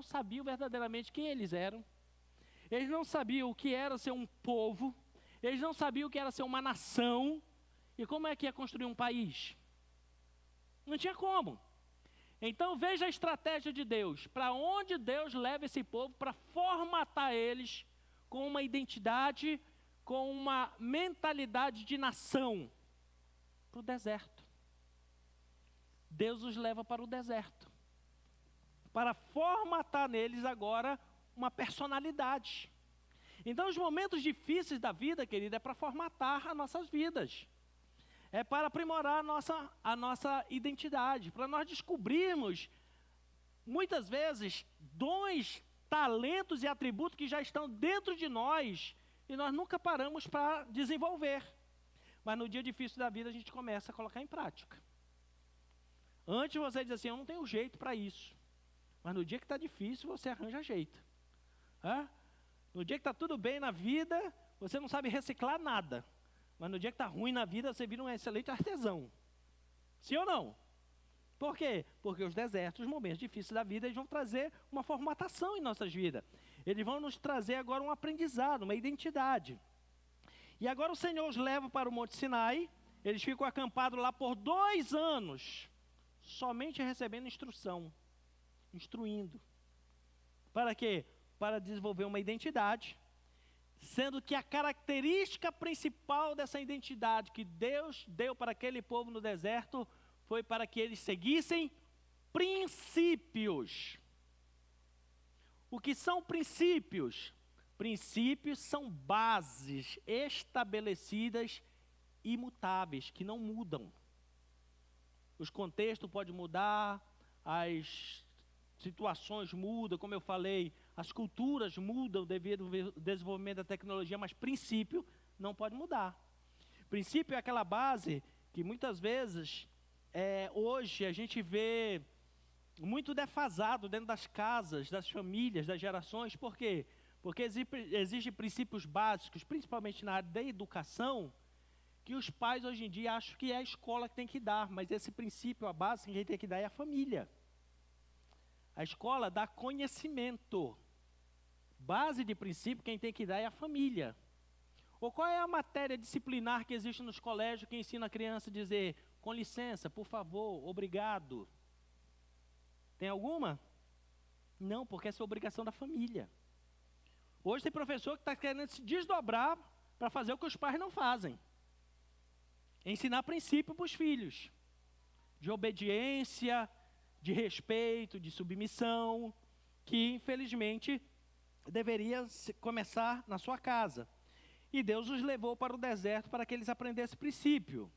não sabiam verdadeiramente quem eles eram. Eles não sabiam o que era ser um povo. Eles não sabiam o que era ser uma nação. E como é que ia construir um país? Não tinha como. Então veja a estratégia de Deus. Para onde Deus leva esse povo para formatar eles com uma identidade, com uma mentalidade de nação? Para o deserto. Deus os leva para o deserto. Para formatar neles agora uma personalidade. Então os momentos difíceis da vida, querida, é para formatar as nossas vidas. É para aprimorar a nossa identidade, para nós descobrirmos, muitas vezes, dons, talentos e atributos que já estão dentro de nós e nós nunca paramos para desenvolver. Mas no dia difícil da vida a gente começa a colocar em prática. Antes você diz assim, eu não tenho jeito para isso. Mas no dia que está difícil, você arranja jeito. No dia que está tudo bem na vida, você não sabe reciclar nada. Mas no dia que está ruim na vida, você vira um excelente artesão. Sim ou não? Por quê? Porque os desertos, os momentos difíceis da vida, eles vão trazer uma formatação em nossas vidas. Eles vão nos trazer agora um aprendizado, uma identidade. E agora o Senhor os leva para o Monte Sinai. Eles ficam acampados lá por 2 anos. Somente recebendo instrução. Instruindo. Para quê? Para desenvolver uma identidade. Sendo que a característica principal dessa identidade que Deus deu para aquele povo no deserto foi para que eles seguissem princípios. O que são princípios? Princípios são bases estabelecidas, imutáveis, que não mudam. Os contextos podem mudar, as situações mudam, como eu falei, as culturas mudam devido ao desenvolvimento da tecnologia, mas princípio não pode mudar. Princípio é aquela base que muitas vezes, hoje a gente vê muito defasado dentro das casas, das famílias, das gerações. Por quê? Porque existem princípios básicos, principalmente na área da educação, que os pais hoje em dia acham que é a escola que tem que dar, mas esse princípio, a base que a gente tem que dar é a família. A escola dá conhecimento. Base de princípio, quem tem que dar é a família. Ou qual é a matéria disciplinar que existe nos colégios que ensina a criança a dizer, com licença, por favor, obrigado? Tem alguma? Não, porque essa é a obrigação da família. Hoje tem professor que está querendo se desdobrar para fazer o que os pais não fazem. Ensinar princípio para os filhos. De obediência, de respeito, de submissão, que infelizmente deveria começar na sua casa. E Deus os levou para o deserto para que eles aprendessem princípio.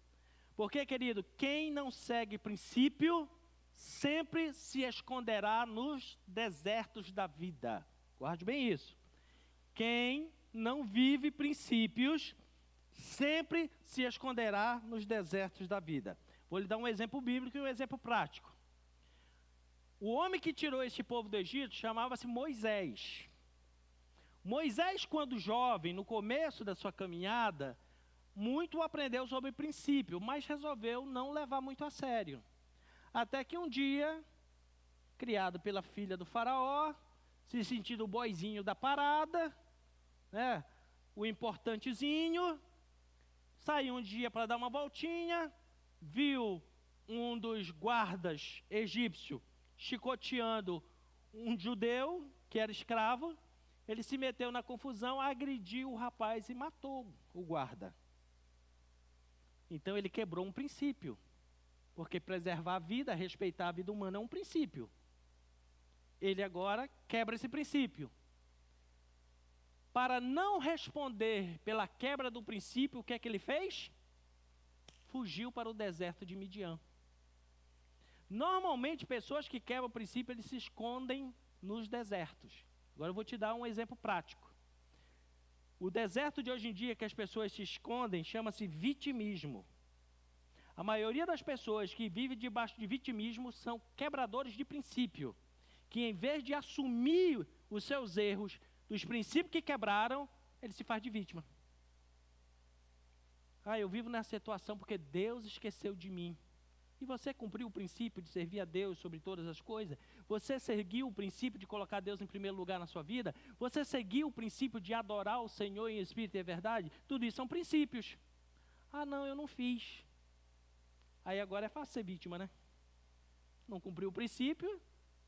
Porque, querido, quem não segue princípio, sempre se esconderá nos desertos da vida. Guarde bem isso. Quem não vive princípios, sempre se esconderá nos desertos da vida. Vou lhe dar um exemplo bíblico e um exemplo prático. O homem que tirou este povo do Egito chamava-se Moisés. Moisés, quando jovem, no começo da sua caminhada, muito aprendeu sobre princípio, mas resolveu não levar muito a sério. Até que um dia, criado pela filha do faraó, se sentindo o boizinho da parada, o importantezinho, saiu um dia para dar uma voltinha, viu um dos guardas egípcio chicoteando um judeu que era escravo. Ele se meteu na confusão, agrediu o rapaz e matou o guarda. Então ele quebrou um princípio, porque preservar a vida, respeitar a vida humana é um princípio. Ele agora quebra esse princípio. Para não responder pela quebra do princípio, o que é que ele fez? Fugiu para o deserto de Midian. Normalmente, pessoas que quebram o princípio, eles se escondem nos desertos. Agora eu vou te dar um exemplo prático. O deserto de hoje em dia que as pessoas se escondem chama-se vitimismo. A maioria das pessoas que vivem debaixo de vitimismo são quebradores de princípio, que em vez de assumir os seus erros, dos princípios que quebraram, ele se faz de vítima. Eu vivo nessa situação porque Deus esqueceu de mim. E você cumpriu o princípio de servir a Deus sobre todas as coisas? Você seguiu o princípio de colocar Deus em primeiro lugar na sua vida? Você seguiu o princípio de adorar o Senhor em espírito e em verdade? Tudo isso são princípios. Ah, não, eu não fiz. Aí agora é fácil ser vítima, né? Não cumpriu o princípio,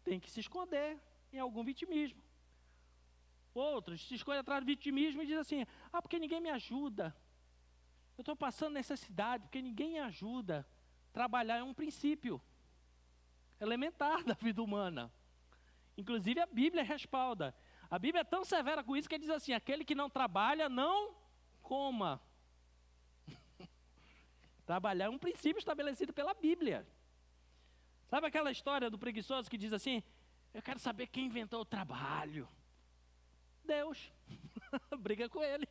tem que se esconder em algum vitimismo. Outros se escondem atrás do vitimismo e dizem assim, porque ninguém me ajuda. Eu estou passando necessidade, porque ninguém me ajuda. Trabalhar é um princípio elementar da vida humana. Inclusive a Bíblia respalda. A Bíblia é tão severa com isso que ele diz assim, aquele que não trabalha, não coma. Trabalhar é um princípio estabelecido pela Bíblia. Sabe aquela história do preguiçoso que diz assim, eu quero saber quem inventou o trabalho. Deus. Briga com ele.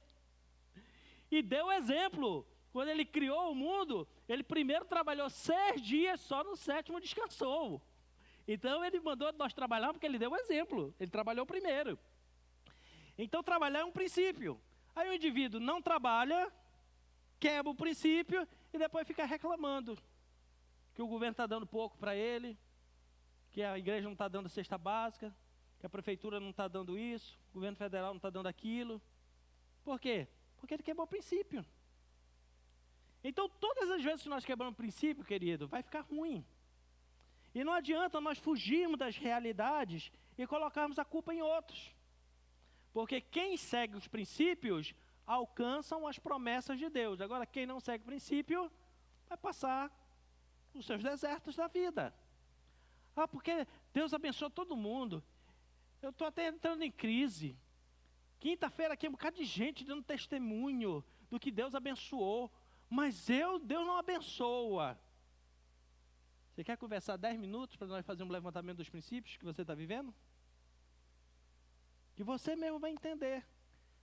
E deu exemplo. Quando ele criou o mundo, ele primeiro trabalhou 6 dias, só no 7º descansou. Então ele mandou nós trabalhar porque ele deu o exemplo. Ele trabalhou primeiro. Então trabalhar é um princípio. Aí o indivíduo não trabalha, quebra o princípio e depois fica reclamando. Que o governo está dando pouco para ele, que a igreja não está dando cesta básica, que a prefeitura não está dando isso, o governo federal não está dando aquilo. Por quê? Porque ele quebrou o princípio. Então, todas as vezes que nós quebramos o princípio, querido, vai ficar ruim. E não adianta nós fugirmos das realidades e colocarmos a culpa em outros. Porque quem segue os princípios, alcançam as promessas de Deus. Agora, quem não segue o princípio, vai passar os seus desertos da vida. Porque Deus abençoa todo mundo. Eu estou até entrando em crise. Quinta-feira aqui, um bocado de gente dando testemunho do que Deus abençoou. Mas Deus não abençoa. Você quer conversar 10 minutos para nós fazermos um levantamento dos princípios que você está vivendo? Que você mesmo vai entender.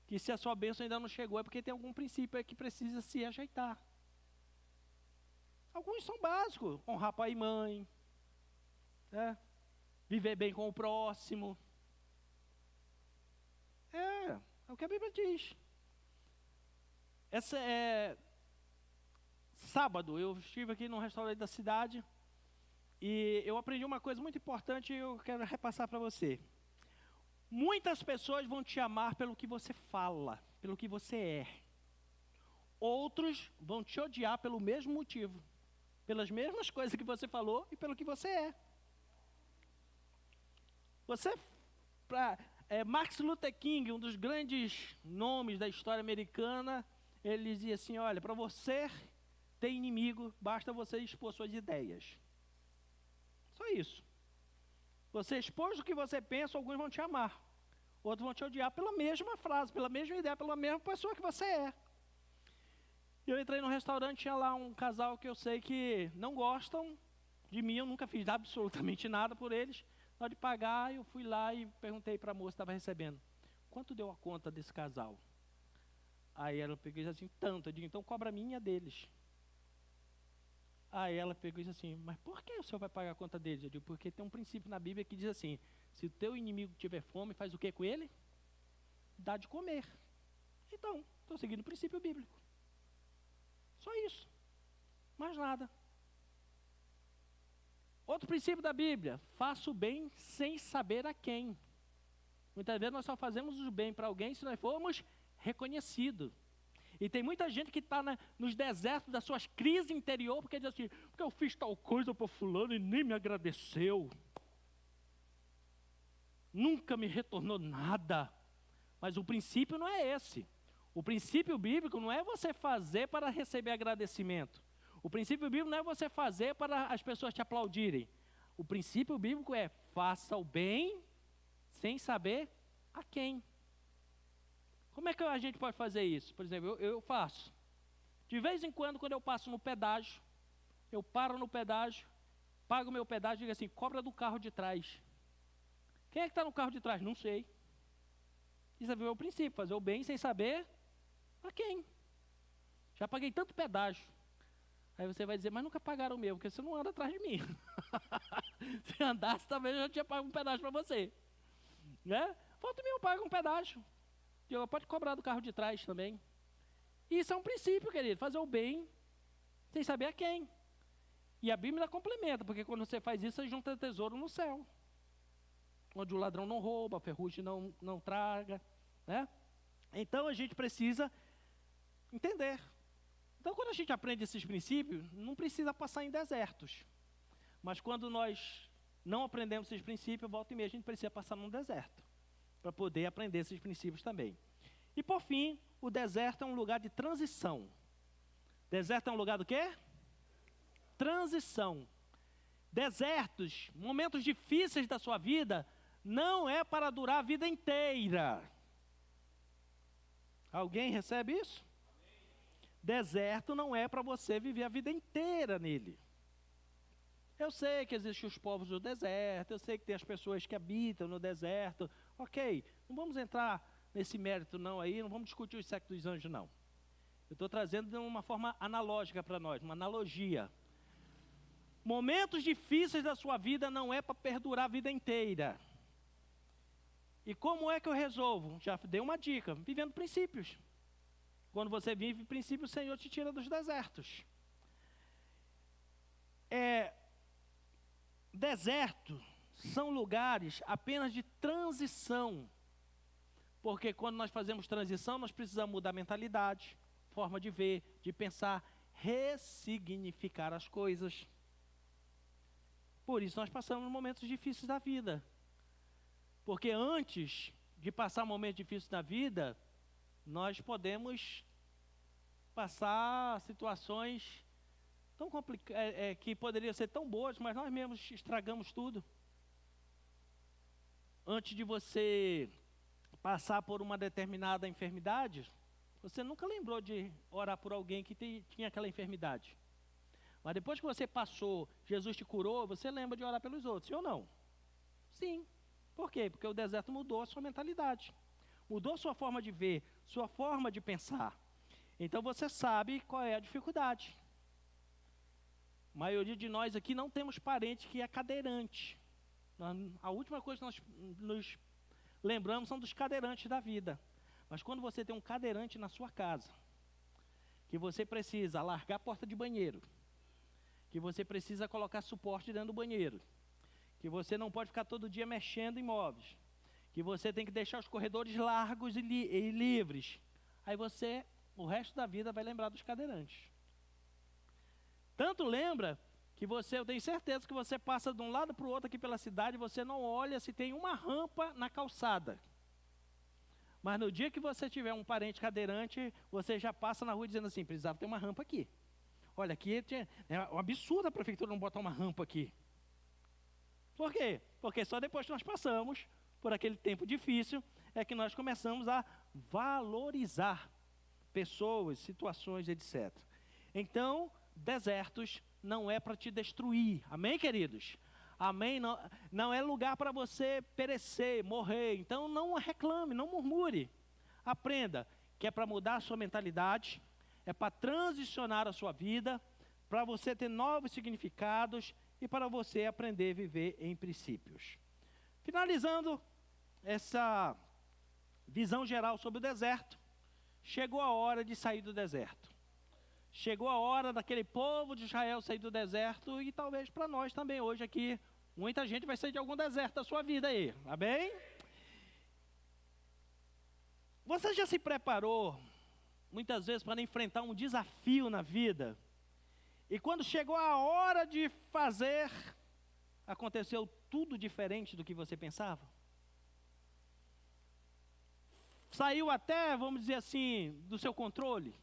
Que se a sua bênção ainda não chegou, é porque tem algum princípio aí que precisa se ajeitar. Alguns são básicos. Honrar pai e mãe. Né? Viver bem com o próximo. É o que a Bíblia diz. Sábado, eu estive aqui num restaurante da cidade e eu aprendi uma coisa muito importante e eu quero repassar para você. Muitas pessoas vão te amar pelo que você fala, pelo que você é. Outros vão te odiar pelo mesmo motivo, pelas mesmas coisas que você falou e pelo que você é. Martin Luther King, um dos grandes nomes da história americana, ele dizia assim, olha, para você ter inimigo, basta você expor suas ideias. Só isso. Você expôs o que você pensa, alguns vão te amar. Outros vão te odiar pela mesma frase, pela mesma ideia, pela mesma pessoa que você é. Eu entrei num restaurante, tinha lá um casal que eu sei que não gostam de mim, eu nunca fiz absolutamente nada por eles. Na hora de pagar, eu fui lá e perguntei para a moça que estava recebendo, quanto deu a conta desse casal? Aí ela pegou e disse assim, tanto. Eu digo, então cobra a minha deles. Aí ela pegou e disse assim, mas por que o senhor vai pagar a conta deles? Eu digo, porque tem um princípio na Bíblia que diz assim, se o teu inimigo tiver fome, faz o que com ele? Dá de comer. Então, estou seguindo o princípio bíblico. Só isso. Mais nada. Outro princípio da Bíblia, faça o bem sem saber a quem. Muitas vezes nós só fazemos o bem para alguém se nós formos reconhecidos. E tem muita gente que está nos desertos das suas crises interior, porque diz assim, porque eu fiz tal coisa para fulano e nem me agradeceu. Nunca me retornou nada. Mas o princípio não é esse. O princípio bíblico não é você fazer para receber agradecimento. O princípio bíblico não é você fazer para as pessoas te aplaudirem. O princípio bíblico é faça o bem sem saber a quem. Como é que a gente pode fazer isso? Por exemplo, eu faço. De vez em quando eu passo no pedágio, eu paro no pedágio, pago o meu pedágio e digo assim, cobra do carro de trás. Quem é que está no carro de trás? Não sei. Isso é o princípio, fazer o bem sem saber a quem. Já paguei tanto pedágio. Aí você vai dizer, mas nunca pagaram o meu, porque você não anda atrás de mim. Se andasse, talvez eu já tinha pago um pedágio para você. Né? Falta mim, eu pago um pedágio. Pode cobrar do carro de trás também. Isso é um princípio, querido, fazer o bem sem saber a quem. E a Bíblia complementa, porque quando você faz isso, você junta tesouro no céu. onde o ladrão não rouba, a ferrugem não traga, né? Então a gente precisa entender. Então quando a gente aprende esses princípios, não precisa passar em desertos. Mas quando nós não aprendemos esses princípios, volta e meia a gente precisa passar num deserto, para poder aprender esses princípios também. E por fim, o deserto é um lugar de transição. Deserto é um lugar do quê? Transição. Desertos, momentos difíceis da sua vida, não é para durar a vida inteira. Alguém recebe isso? Deserto não é para você viver a vida inteira nele. Eu sei que existem os povos do deserto, eu sei que tem as pessoas que habitam no deserto. Ok, não vamos entrar nesse mérito não aí, não vamos discutir o sexo dos anjos não. Eu estou trazendo de uma forma analógica para nós, uma analogia. Momentos difíceis da sua vida não é para perdurar a vida inteira. E como é que eu resolvo? Já dei uma dica, vivendo princípios. Quando você vive princípios, o Senhor te tira dos desertos. Deserto são lugares apenas de transição. Porque quando nós fazemos transição, nós precisamos mudar a mentalidade, forma de ver, de pensar, ressignificar as coisas. Por isso nós passamos momentos difíceis da vida. Porque antes de passar momentos difíceis da vida, nós podemos passar situações tão complicadas, que poderiam ser tão boas, mas nós mesmos estragamos tudo. Antes de você passar por uma determinada enfermidade, você nunca lembrou de orar por alguém que tinha aquela enfermidade. Mas depois que você passou, Jesus te curou, você lembra de orar pelos outros, sim ou não? Sim. Por quê? Porque o deserto mudou a sua mentalidade. Mudou a sua forma de ver, sua forma de pensar. Então você sabe qual é a dificuldade. A maioria de nós aqui não temos parente que é cadeirante. A última coisa que nós nos lembramos são dos cadeirantes da vida. Mas quando você tem um cadeirante na sua casa, que você precisa alargar a porta de banheiro, que você precisa colocar suporte dentro do banheiro, que você não pode ficar todo dia mexendo em móveis, que você tem que deixar os corredores largos e livres, aí você, o resto da vida, vai lembrar dos cadeirantes. Tanto lembra que eu tenho certeza que você passa de um lado para o outro aqui pela cidade, você não olha se tem uma rampa na calçada. Mas no dia que você tiver um parente cadeirante, você já passa na rua dizendo assim, precisava ter uma rampa aqui. Olha, aqui é um absurdo a prefeitura não botar uma rampa aqui. Por quê? Porque só depois que nós passamos por aquele tempo difícil, é que nós começamos a valorizar pessoas, situações, etc. Então, desertos não é para te destruir. Amém, queridos? Amém? Não é lugar para você perecer, morrer. Então, não reclame, não murmure. Aprenda que é para mudar a sua mentalidade, é para transicionar a sua vida, para você ter novos significados e para você aprender a viver em princípios. Finalizando essa visão geral sobre o deserto, chegou a hora de sair do deserto. Chegou a hora daquele povo de Israel sair do deserto e talvez para nós também hoje aqui, muita gente vai sair de algum deserto da sua vida aí, amém? Você já se preparou muitas vezes para enfrentar um desafio na vida? E quando chegou a hora de fazer, aconteceu tudo diferente do que você pensava? Saiu até, vamos dizer assim, do seu controle?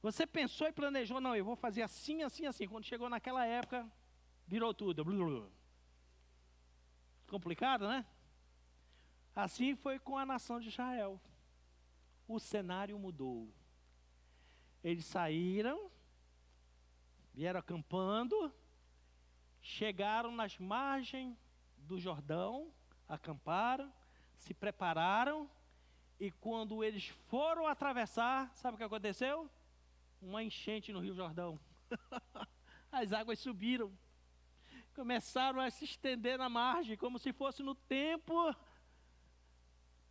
Você pensou e planejou, não, eu vou fazer assim, assim, assim. Quando chegou naquela época, virou tudo. Complicado, né? Assim foi com a nação de Israel. O cenário mudou. Eles saíram, vieram acampando, chegaram nas margens do Jordão, acamparam, se prepararam, e quando eles foram atravessar, sabe o que aconteceu? Uma enchente no Rio Jordão. As águas subiram, começaram a se estender na margem, como se fosse no tempo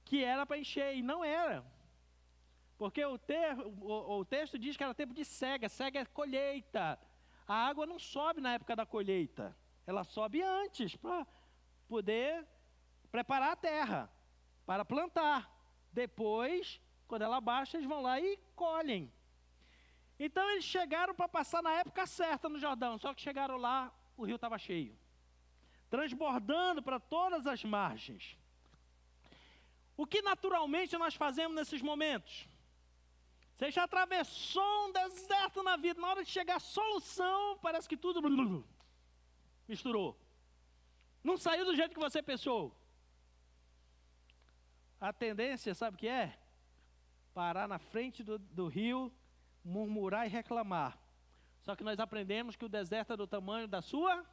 que era para encher, e não era. Porque o texto diz que era tempo de cega, cega é colheita. A água não sobe na época da colheita, ela sobe antes, para poder preparar a terra para plantar. Depois, quando ela baixa, eles vão lá e colhem. Então eles chegaram para passar na época certa no Jordão, só que chegaram lá, o rio estava cheio, transbordando para todas as margens. O que naturalmente nós fazemos nesses momentos? Você já atravessou um deserto na vida, na hora de chegar a solução, parece que tudo misturou. Não saiu do jeito que você pensou. A tendência, sabe o que é? Parar na frente do rio, murmurar e reclamar. Só que nós aprendemos que o deserto é do tamanho da sua.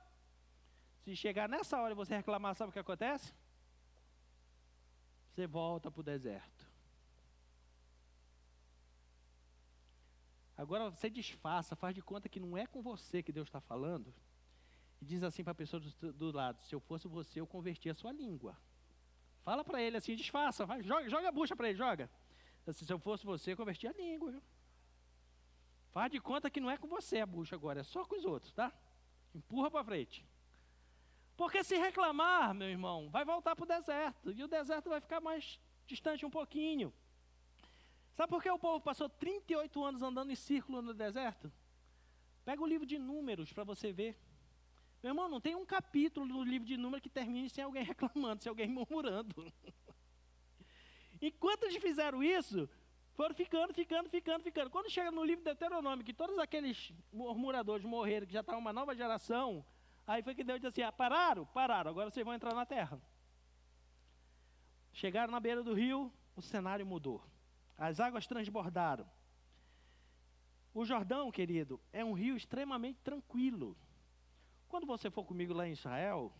Se chegar nessa hora e você reclamar, sabe o que acontece? Você volta para o deserto. Agora você disfarça, faz de conta que não é com você que Deus está falando. E diz assim para a pessoa do lado: se eu fosse você, eu convertia a sua língua. Fala para ele assim, disfarça, vai, joga a bucha para ele, joga. Assim, se eu fosse você, eu convertia a língua. Viu? Faz de conta que não é com você a bucha agora, é só com os outros, tá? Empurra para frente. Porque se reclamar, meu irmão, vai voltar para o deserto. E o deserto vai ficar mais distante um pouquinho. Sabe por que o povo passou 38 anos andando em círculo no deserto? Pega o livro de Números para você ver. Meu irmão, não tem um capítulo do livro de Números que termine sem alguém reclamando, sem alguém murmurando. Enquanto eles fizeram isso, foram ficando. Quando chega no livro de Deuteronômio, que todos aqueles murmuradores morreram, que já estava uma nova geração, aí foi que Deus disse assim: pararam, agora vocês vão entrar na terra. Chegaram na beira do rio, o cenário mudou. As águas transbordaram. O Jordão, querido, é um rio extremamente tranquilo. Quando você for comigo lá em Israel,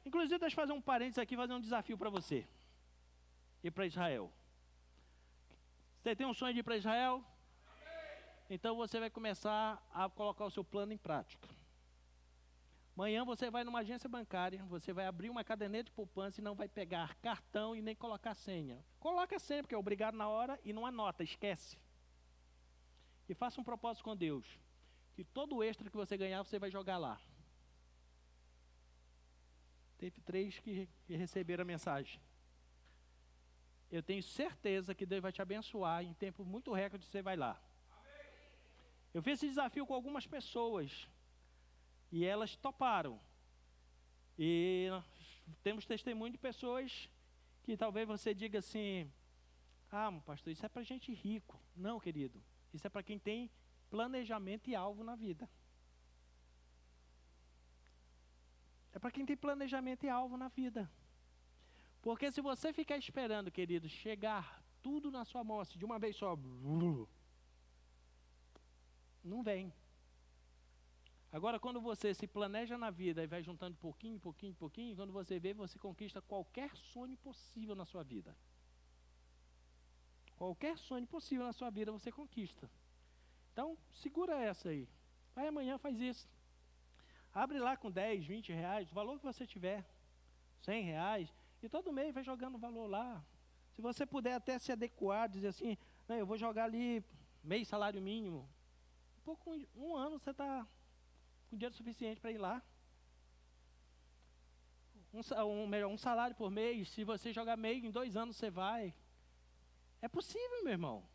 inclusive deixa eu fazer um parênteses aqui, fazer um desafio para você. Ir para Israel. Você tem um sonho de ir para Israel? Então você vai começar a colocar o seu plano em prática. Amanhã você vai numa agência bancária, você vai abrir uma caderneta de poupança e não vai pegar cartão e nem colocar senha. Coloca senha, porque é obrigado na hora e não anota, esquece. E faça um propósito com Deus, que todo o extra que você ganhar, você vai jogar lá. Teve 3 que receberam a mensagem. Eu tenho certeza que Deus vai te abençoar, em tempo muito recorde você vai lá. Eu fiz esse desafio com algumas pessoas. E elas toparam. E temos testemunho de pessoas que talvez você diga assim: ah, pastor, isso é para gente rico. Não, querido. Isso é para quem tem planejamento e alvo na vida. É para quem tem planejamento e alvo na vida. Porque se você ficar esperando, querido, chegar tudo na sua mão, assim, de uma vez só, não vem. Agora, quando você se planeja na vida e vai juntando pouquinho, quando você vê, você conquista qualquer sonho possível na sua vida. Qualquer sonho possível na sua vida você conquista. Então, segura essa aí. Vai amanhã, faz isso. Abre lá com 10, 20 reais, o valor que você tiver, 100 reais, e todo mês vai jogando o valor lá. Se você puder até se adequar, dizer assim, não, eu vou jogar ali mês salário mínimo. Um ano você está com dinheiro suficiente para ir lá. Um salário por mês, se você jogar meio, em 2 anos você vai. É possível, meu irmão.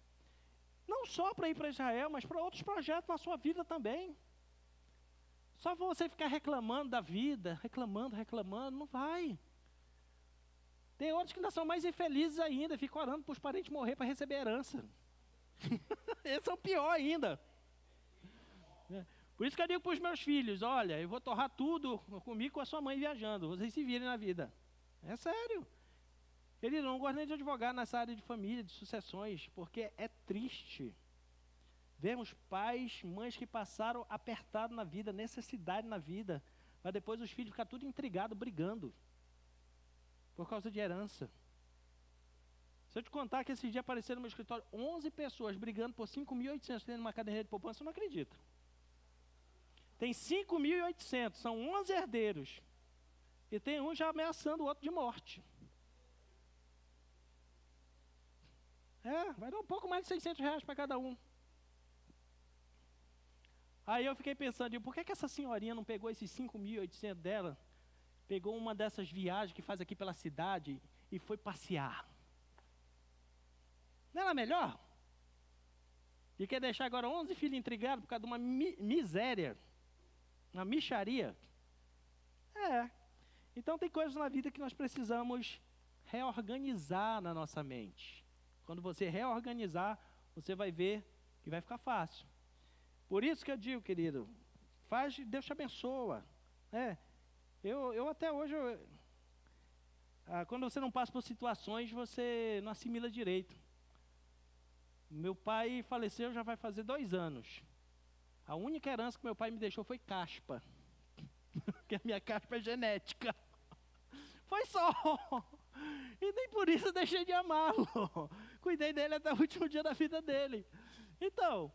Não só para ir para Israel, mas para outros projetos na sua vida também. Só você ficar reclamando da vida, reclamando, não vai. Tem outros que ainda são mais infelizes ainda, ficam orando para os parentes morrer para receber herança. Esse é o pior ainda. Por isso que eu digo para os meus filhos: olha, eu vou torrar tudo comigo, com a sua mãe viajando, vocês se virem na vida. É sério. Querido, eu não gosto nem de advogar nessa área de família, de sucessões, porque é triste. Vemos pais, mães que passaram apertado na vida, necessidade na vida, para depois os filhos ficarem tudo intrigados, brigando, por causa de herança. Se eu te contar que esse dia apareceram no meu escritório 11 pessoas brigando por 5.800 tendo uma caderneta de poupança, eu não acredito. Tem 5.800, são 11 herdeiros. E tem um já ameaçando o outro de morte. Vai dar um pouco mais de 600 reais para cada um. Aí eu fiquei pensando, por que essa senhorinha não pegou esses 5.800 dela, pegou uma dessas viagens que faz aqui pela cidade e foi passear. Não era melhor? E quer deixar agora 11 filhos intrigados por causa de uma miséria, uma mixaria? Então tem coisas na vida que nós precisamos reorganizar na nossa mente. Quando você reorganizar, você vai ver que vai ficar fácil. Por isso que eu digo, querido, Deus te abençoa. Eu até hoje, quando você não passa por situações, você não assimila direito. Meu pai faleceu já vai fazer 2 anos. A única herança que meu pai me deixou foi caspa. Porque a minha caspa é genética. Foi só. E nem por isso eu deixei de amá-lo. Cuidei dele até o último dia da vida dele. Então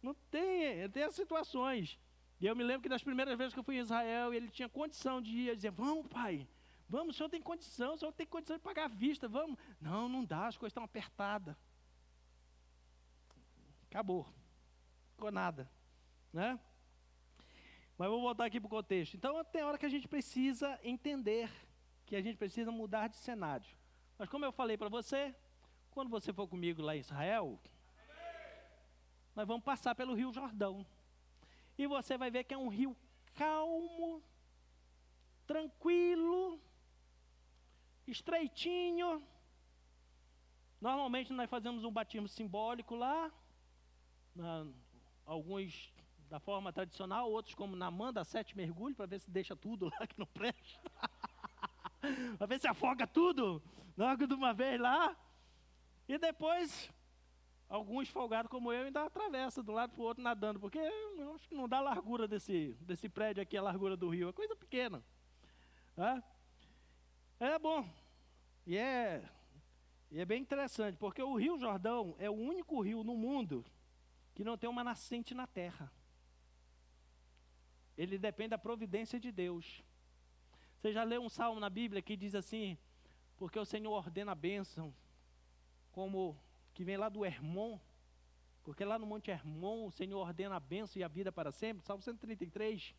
não tem as situações. E eu me lembro que das primeiras vezes que eu fui em Israel, ele tinha condição de ir, eu dizia, vamos pai, vamos, o senhor tem condição de pagar à vista, vamos. Não dá, as coisas estão apertadas. Acabou. Ficou nada. Né? Mas vou voltar aqui para o contexto. Então tem hora que a gente precisa entender que a gente precisa mudar de cenário. Mas como eu falei para você, quando você for comigo lá em Israel, nós vamos passar pelo Rio Jordão. E você vai ver que é um rio calmo, tranquilo, estreitinho. Normalmente nós fazemos um batismo simbólico lá, alguns da forma tradicional, outros como na manda 7 mergulhos, para ver se deixa tudo lá que não presta. Para ver se afoga tudo, logo de uma vez lá. E depois, alguns folgados como eu ainda atravessam de um lado para o outro nadando, porque eu acho que não dá a largura desse prédio aqui, a largura do rio, é coisa pequena. Tá? É bom. E é bem interessante, porque o Rio Jordão é o único rio no mundo que não tem uma nascente na terra. Ele depende da providência de Deus. Você já leu um salmo na Bíblia que diz assim, porque o Senhor ordena a bênção, como que vem lá do Hermon, porque lá no Monte Hermon o Senhor ordena a bênção e a vida para sempre, Salmo 133.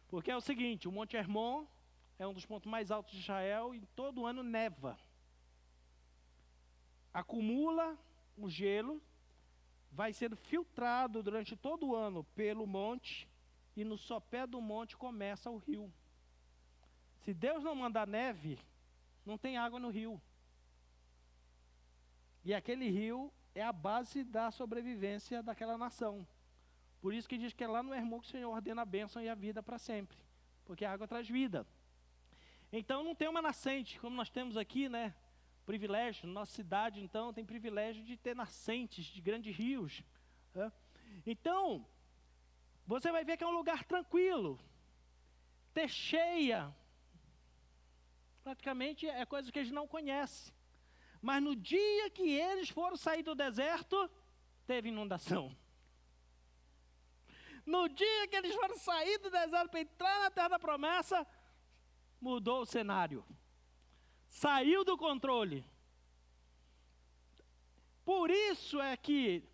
Porque é o seguinte, o Monte Hermon é um dos pontos mais altos de Israel e todo ano neva. Acumula o gelo, vai sendo filtrado durante todo o ano pelo monte, e no sopé do monte começa o rio. Se Deus não mandar neve, não tem água no rio. E aquele rio é a base da sobrevivência daquela nação. Por isso que diz que é lá no Hermon que o Senhor ordena a bênção e a vida para sempre. Porque a água traz vida. Então não tem uma nascente, como nós temos aqui, né? Privilégio, nossa cidade então tem privilégio de ter nascentes de grandes rios. Né? Então, você vai ver que é um lugar tranquilo, ter cheia, praticamente é coisa que eles não conhecem. Mas no dia que eles foram sair do deserto, teve inundação. No dia que eles foram sair do deserto para entrar na terra da promessa, mudou o cenário. Saiu do controle. Por isso é que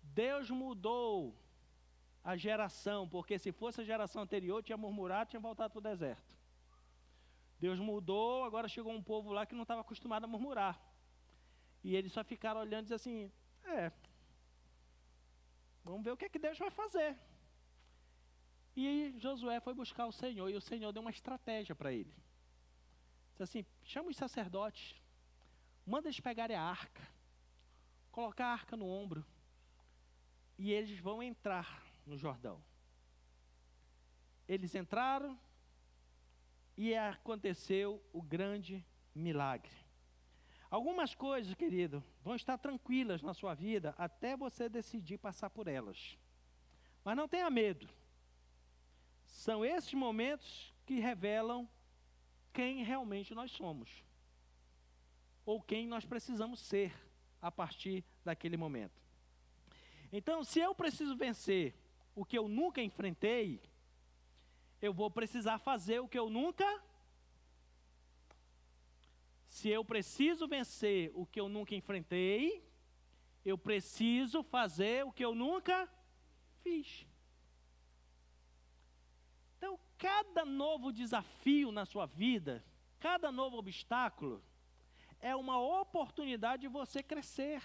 Deus mudou a geração, porque se fosse a geração anterior, tinha murmurado, tinha voltado para o deserto. Deus mudou, agora chegou um povo lá que não estava acostumado a murmurar. E eles só ficaram olhando e diziam assim, vamos ver o que é que Deus vai fazer. E Josué foi buscar o Senhor, e o Senhor deu uma estratégia para ele. Disse assim, chama os sacerdotes, manda eles pegarem a arca, colocar a arca no ombro, e eles vão entrar no Jordão. Eles entraram, e aconteceu o grande milagre. Algumas coisas, querido, vão estar tranquilas na sua vida, até você decidir passar por elas. Mas não tenha medo. São esses momentos que revelam quem realmente nós somos. Ou quem nós precisamos ser a partir daquele momento. Então, se eu preciso vencer o que eu nunca enfrentei, eu vou precisar fazer o que eu nunca... Se eu preciso vencer o que eu nunca enfrentei, eu preciso fazer o que eu nunca fiz. Então, cada novo desafio na sua vida, cada novo obstáculo, é uma oportunidade de você crescer,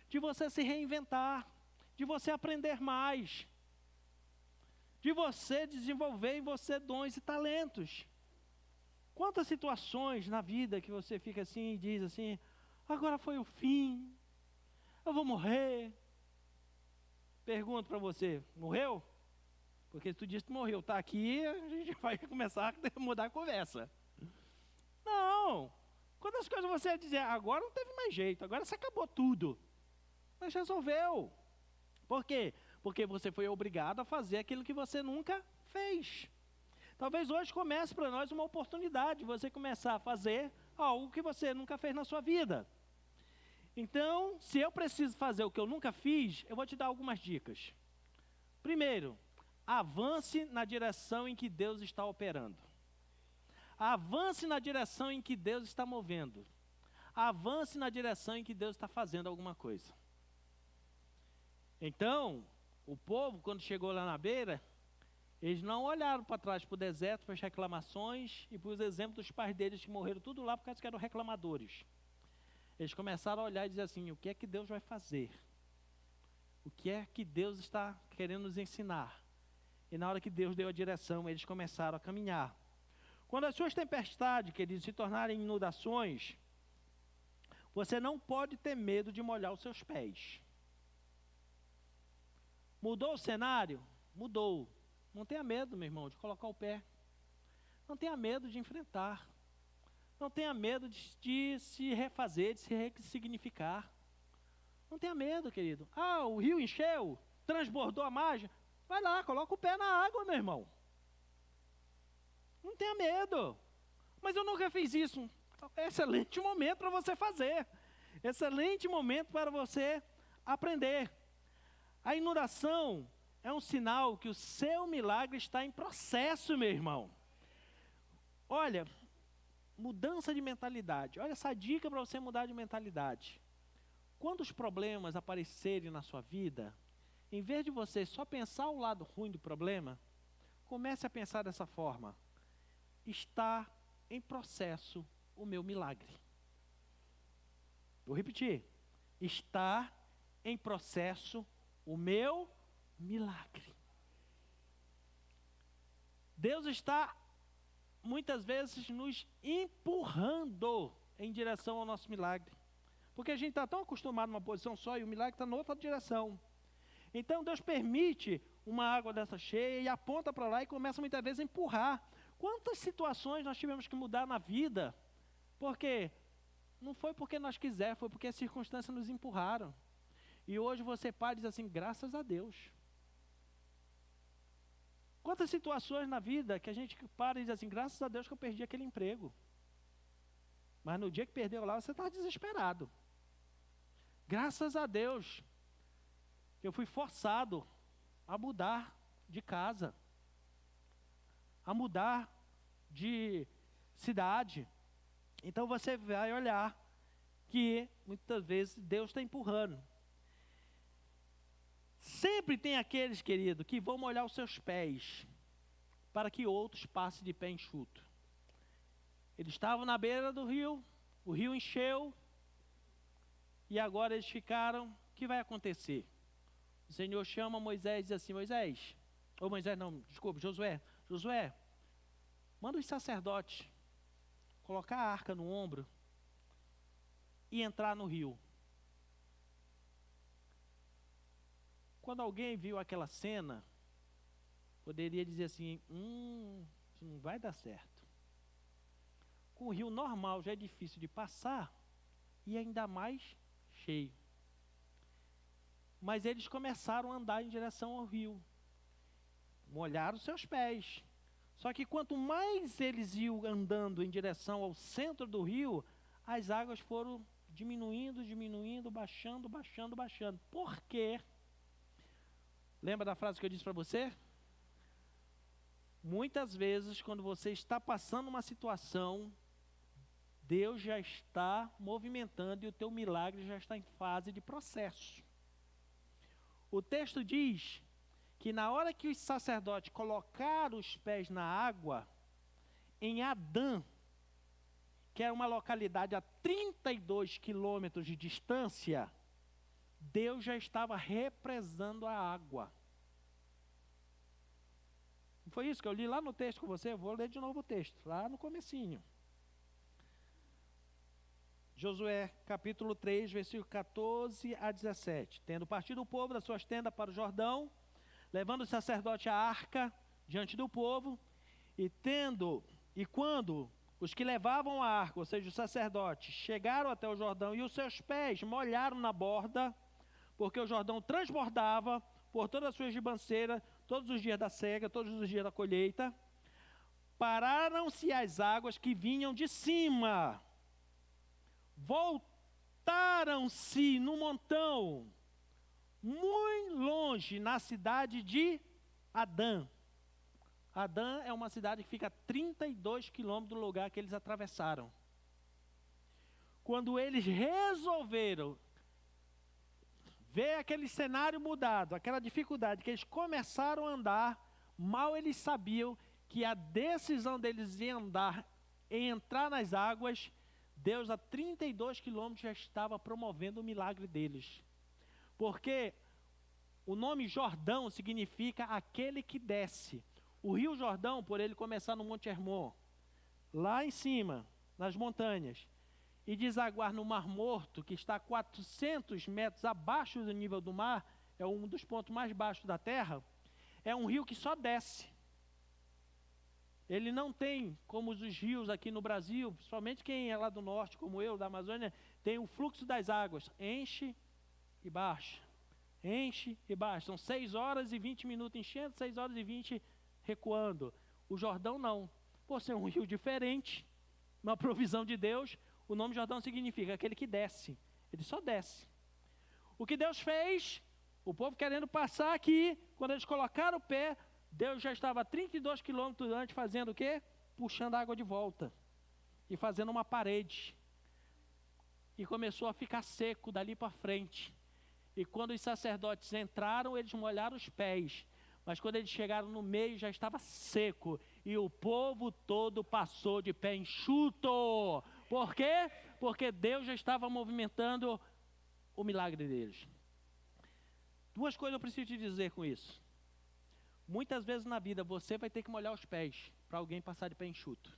de você se reinventar, de você aprender mais, de você desenvolver em você dons e talentos. Quantas situações na vida que você fica assim e diz assim, agora foi o fim, eu vou morrer. Pergunto para você, morreu? Porque tu disse que morreu, está aqui, a gente vai começar a mudar a conversa. Não, quantas coisas você ia dizer, agora não teve mais jeito, agora você acabou tudo. Mas resolveu. Por quê? Porque você foi obrigado a fazer aquilo que você nunca fez. Talvez hoje comece para nós uma oportunidade de você começar a fazer algo que você nunca fez na sua vida. Então, se eu preciso fazer o que eu nunca fiz, eu vou te dar algumas dicas. Primeiro, avance na direção em que Deus está operando. Avance na direção em que Deus está movendo. Avance na direção em que Deus está fazendo alguma coisa. Então, o povo, quando chegou lá na beira, eles não olharam para trás, para o deserto, para as reclamações e para os exemplos dos pais deles que morreram tudo lá por causa que eram reclamadores. Eles começaram a olhar e dizer assim, o que é que Deus vai fazer? O que é que Deus está querendo nos ensinar? E na hora que Deus deu a direção, eles começaram a caminhar. Quando as suas tempestades, queridos, se tornarem inundações, você não pode ter medo de molhar os seus pés. Mudou o cenário? Mudou. Não tenha medo, meu irmão, de colocar o pé. Não tenha medo de enfrentar. Não tenha medo de se refazer, de se ressignificar. Não tenha medo, querido. Ah, o rio encheu, transbordou a margem. Vai lá, coloca o pé na água, meu irmão. Não tenha medo. Mas eu nunca fiz isso. Excelente momento para você fazer. Excelente momento para você aprender. A inundação é um sinal que o seu milagre está em processo, meu irmão. Olha, mudança de mentalidade. Olha essa dica para você mudar de mentalidade. Quando os problemas aparecerem na sua vida, em vez de você só pensar o lado ruim do problema, comece a pensar dessa forma. Está em processo o meu milagre. Vou repetir. Está em processo o meu milagre. Deus está muitas vezes nos empurrando em direção ao nosso milagre. Porque a gente está tão acostumado numa posição só e o milagre está na outra direção. Então Deus permite uma água dessa cheia e aponta para lá e começa muitas vezes a empurrar. Quantas situações nós tivemos que mudar na vida? Porque não foi porque nós quisemos, foi porque as circunstâncias nos empurraram. E hoje você para e diz assim, graças a Deus. Quantas situações na vida que a gente para e diz assim, graças a Deus que eu perdi aquele emprego. Mas no dia que perdeu lá, você está desesperado. Graças a Deus que eu fui forçado a mudar de casa, a mudar de cidade. Então você vai olhar que muitas vezes Deus está empurrando. Sempre tem aqueles, querido, que vão molhar os seus pés para que outros passem de pé enxuto. Eles estavam na beira do rio, o rio encheu e agora eles ficaram, o que vai acontecer? O Senhor chama Moisés e diz assim, Josué, manda os sacerdotes colocar a arca no ombro e entrar no rio. Quando alguém viu aquela cena, poderia dizer assim, isso não vai dar certo. Com o rio normal já é difícil de passar, e ainda mais cheio. Mas eles começaram a andar em direção ao rio. Molharam seus pés. Só que quanto mais eles iam andando em direção ao centro do rio, as águas foram diminuindo, baixando. Por quê? Lembra da frase que eu disse para você? Muitas vezes, quando você está passando uma situação, Deus já está movimentando e o teu milagre já está em fase de processo. O texto diz que na hora que os sacerdotes colocaram os pés na água, em Adã, que era uma localidade a 32 quilômetros de distância, Deus já estava represando a água. Não foi isso que eu li lá no texto com você? Eu vou ler de novo o texto, lá no comecinho. Josué, capítulo 3, versículo 14 a 17. Tendo partido o povo das suas tendas para o Jordão, levando o sacerdote a arca diante do povo, e quando os que levavam a arca, ou seja, os sacerdotes, chegaram até o Jordão e os seus pés molharam na borda, porque o Jordão transbordava por todas as suas ribanceiras, todos os dias da cega, todos os dias da colheita, pararam-se as águas que vinham de cima, voltaram-se no montão, muito longe, na cidade de Adã. Adã é uma cidade que fica a 32 quilômetros do lugar que eles atravessaram. Quando eles resolveram ver aquele cenário mudado, aquela dificuldade, que eles começaram a andar, mal eles sabiam que a decisão deles em andar, em entrar nas águas, Deus a 32 quilômetros já estava promovendo o milagre deles. Porque o nome Jordão significa aquele que desce. O rio Jordão, por ele começar no Monte Hermon, lá em cima, nas montanhas, e desaguar no Mar Morto, que está a 400 metros abaixo do nível do mar, é um dos pontos mais baixos da terra, é um rio que só desce. Ele não tem, como os rios aqui no Brasil, principalmente quem é lá do norte, como eu, da Amazônia, tem o fluxo das águas, enche e baixa, enche e baixa. São 6 horas e 20 minutos enchendo, 6 horas e 20 recuando. O Jordão não. Por ser um rio diferente, uma provisão de Deus, o nome Jordão significa aquele que desce. Ele só desce. O que Deus fez, o povo querendo passar aqui, quando eles colocaram o pé, Deus já estava a 32 quilômetros antes fazendo o quê? Puxando a água de volta. E fazendo uma parede. E começou a ficar seco dali para frente. E quando os sacerdotes entraram, eles molharam os pés. Mas quando eles chegaram no meio, já estava seco. E o povo todo passou de pé enxuto. Por quê? Porque Deus já estava movimentando o milagre deles. 2 coisas eu preciso te dizer com isso. Muitas vezes na vida você vai ter que molhar os pés para alguém passar de pé enxuto.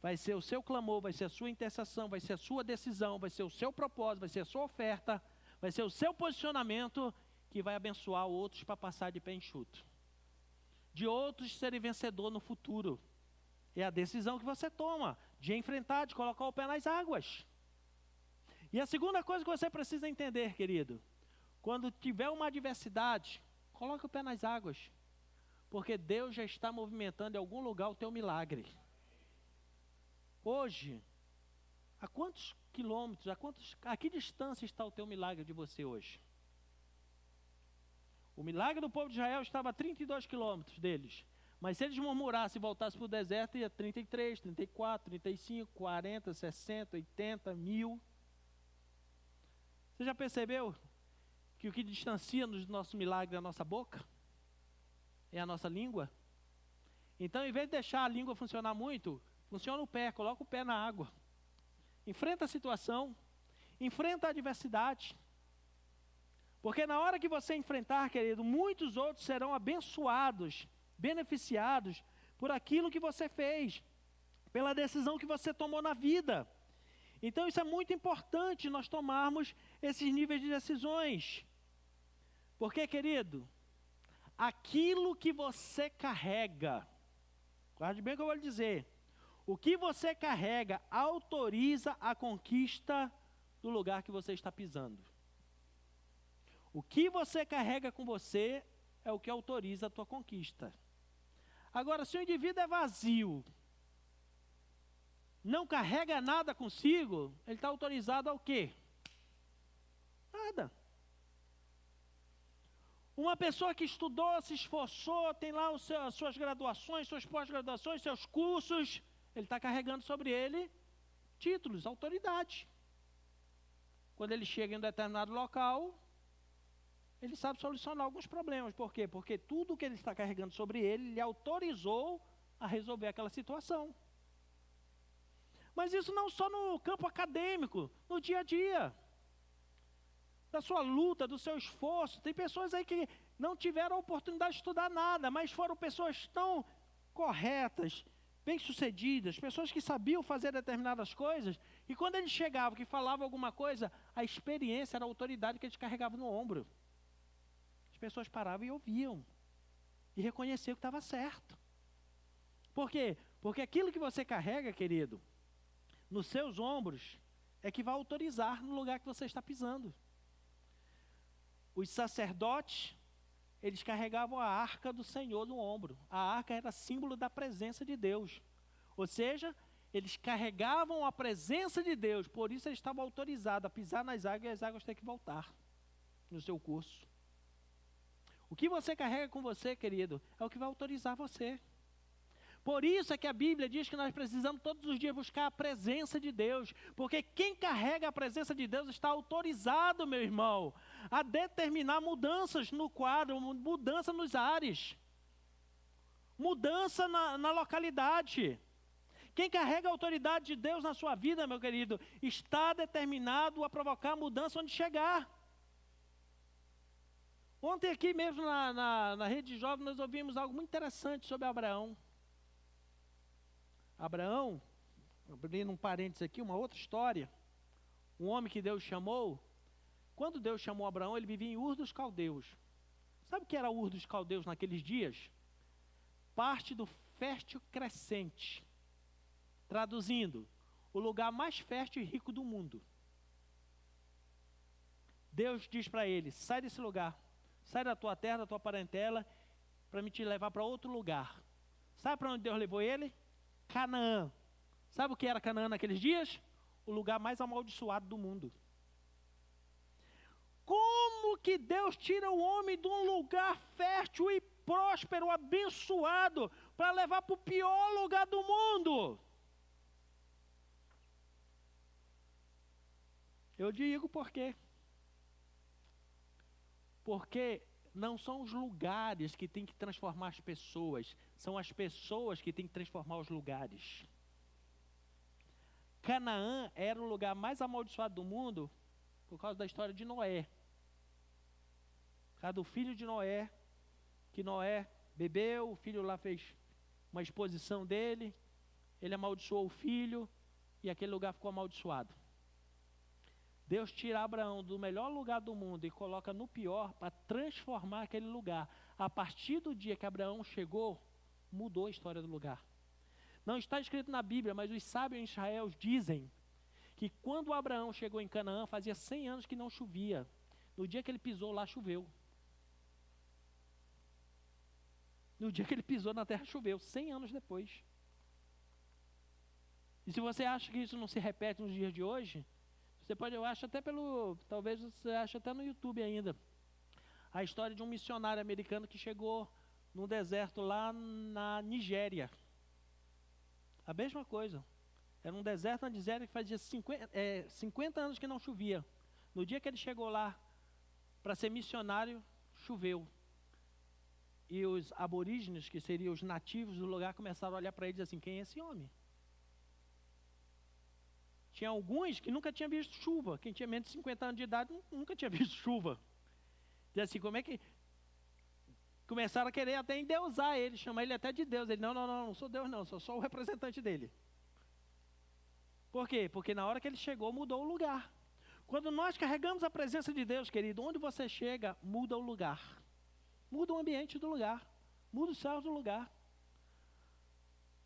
Vai ser o seu clamor, vai ser a sua intercessão, vai ser a sua decisão, vai ser o seu propósito, vai ser a sua oferta, vai ser o seu posicionamento que vai abençoar outros para passar de pé enxuto. De outros serem vencedor no futuro. É a decisão que você toma de enfrentar, de colocar o pé nas águas. E a segunda coisa que você precisa entender, querido, quando tiver uma adversidade, coloque o pé nas águas, porque Deus já está movimentando em algum lugar o teu milagre. Hoje, a quantos quilômetros, a que distância está o teu milagre de você hoje? O milagre do povo de Israel estava a 32 quilômetros deles, mas se eles murmurassem e voltassem para o deserto, ia 33, 34, 35, 40, 60, 80, 1000. Você já percebeu que o que distancia do nosso milagre da nossa boca é a nossa língua? Então, em vez de deixar a língua funcionar muito, funciona o pé, coloca o pé na água. Enfrenta a situação, enfrenta a adversidade. Porque na hora que você enfrentar, querido, muitos outros serão abençoados, beneficiados por aquilo que você fez, pela decisão que você tomou na vida. Então isso é muito importante, nós tomarmos esses níveis de decisões. Porque, querido, aquilo que você carrega, guarde bem o que eu vou lhe dizer, o que você carrega autoriza a conquista do lugar que você está pisando. O que você carrega com você é o que autoriza a tua conquista. Agora, se o indivíduo é vazio, não carrega nada consigo, ele está autorizado ao quê? Nada. Uma pessoa que estudou, se esforçou, tem lá as suas graduações, suas pós-graduações, seus cursos, ele está carregando sobre ele títulos, autoridade. Quando ele chega em um determinado local, ele sabe solucionar alguns problemas. Por quê? Porque tudo que ele está carregando sobre ele, ele autorizou a resolver aquela situação. Mas isso não só no campo acadêmico, no dia a dia. Da sua luta, do seu esforço. Tem pessoas aí que não tiveram a oportunidade de estudar nada, mas foram pessoas tão corretas, bem-sucedidas, pessoas que sabiam fazer determinadas coisas, e quando eles chegavam, que falavam alguma coisa, a experiência era a autoridade que eles carregavam no ombro. As pessoas paravam e ouviam, e reconheciam que estava certo. Por quê? Porque aquilo que você carrega, querido, nos seus ombros, é que vai autorizar no lugar que você está pisando. Os sacerdotes, eles carregavam a arca do Senhor no ombro. A arca era símbolo da presença de Deus. Ou seja, eles carregavam a presença de Deus, por isso eles estavam autorizados a pisar nas águas e as águas têm que voltar no seu curso. O que você carrega com você, querido, é o que vai autorizar você. Por isso é que a Bíblia diz que nós precisamos todos os dias buscar a presença de Deus, porque quem carrega a presença de Deus está autorizado, meu irmão, a determinar mudanças no quadro, mudança nos ares, mudança na localidade. Quem carrega a autoridade de Deus na sua vida, meu querido, está determinado a provocar mudança onde chegar. Ontem aqui mesmo na Rede Jovem nós ouvimos algo muito interessante sobre Abraão. Abraão, abrindo um parênteses aqui, uma outra história, um homem que Deus chamou. Quando Deus chamou Abraão, ele vivia em Ur dos Caldeus. Sabe o que era Ur dos Caldeus naqueles dias? Parte do fértil crescente. Traduzindo, o lugar mais fértil e rico do mundo. Deus diz para ele, sai desse lugar, sai da tua terra, da tua parentela, para me te levar para outro lugar. Sabe para onde Deus levou ele? Canaã. Sabe o que era Canaã naqueles dias? O lugar mais amaldiçoado do mundo. Como que Deus tira o homem de um lugar fértil e próspero, abençoado, para levar para o pior lugar do mundo? Eu digo por quê. Porque não são os lugares que têm que transformar as pessoas, são as pessoas que têm que transformar os lugares. Canaã era o lugar mais amaldiçoado do mundo por causa da história de Noé. Por causa do filho de Noé, que Noé bebeu, o filho lá fez uma exposição dele, ele amaldiçoou o filho e aquele lugar ficou amaldiçoado. Deus tira Abraão do melhor lugar do mundo e coloca no pior para transformar aquele lugar. A partir do dia que Abraão chegou, mudou a história do lugar. Não está escrito na Bíblia, mas os sábios em Israel dizem que quando Abraão chegou em Canaã, fazia 100 anos que não chovia. No dia que ele pisou lá, choveu. No dia que ele pisou na terra, choveu, 100 anos depois. E se você acha que isso não se repete nos dias de hoje, você pode, eu acho até talvez você ache até no YouTube ainda, a história de um missionário americano que chegou num deserto lá na Nigéria. A mesma coisa. Era um deserto na Nigéria que fazia 50 anos que não chovia. No dia que ele chegou lá para ser missionário, choveu. E os aborígenes, que seriam os nativos do lugar, começaram a olhar para ele e dizer assim, quem é esse homem? Tinha alguns que nunca tinham visto chuva. Quem tinha menos de 50 anos de idade nunca tinha visto chuva. E assim, como é que... Começaram a querer até endeusar ele, chamar ele até de Deus. Ele, não sou Deus não, sou só o representante dele. Por quê? Porque na hora que ele chegou, mudou o lugar. Quando nós carregamos a presença de Deus, querido, onde você chega, muda o lugar. Muda o ambiente do lugar. Muda os céus do lugar.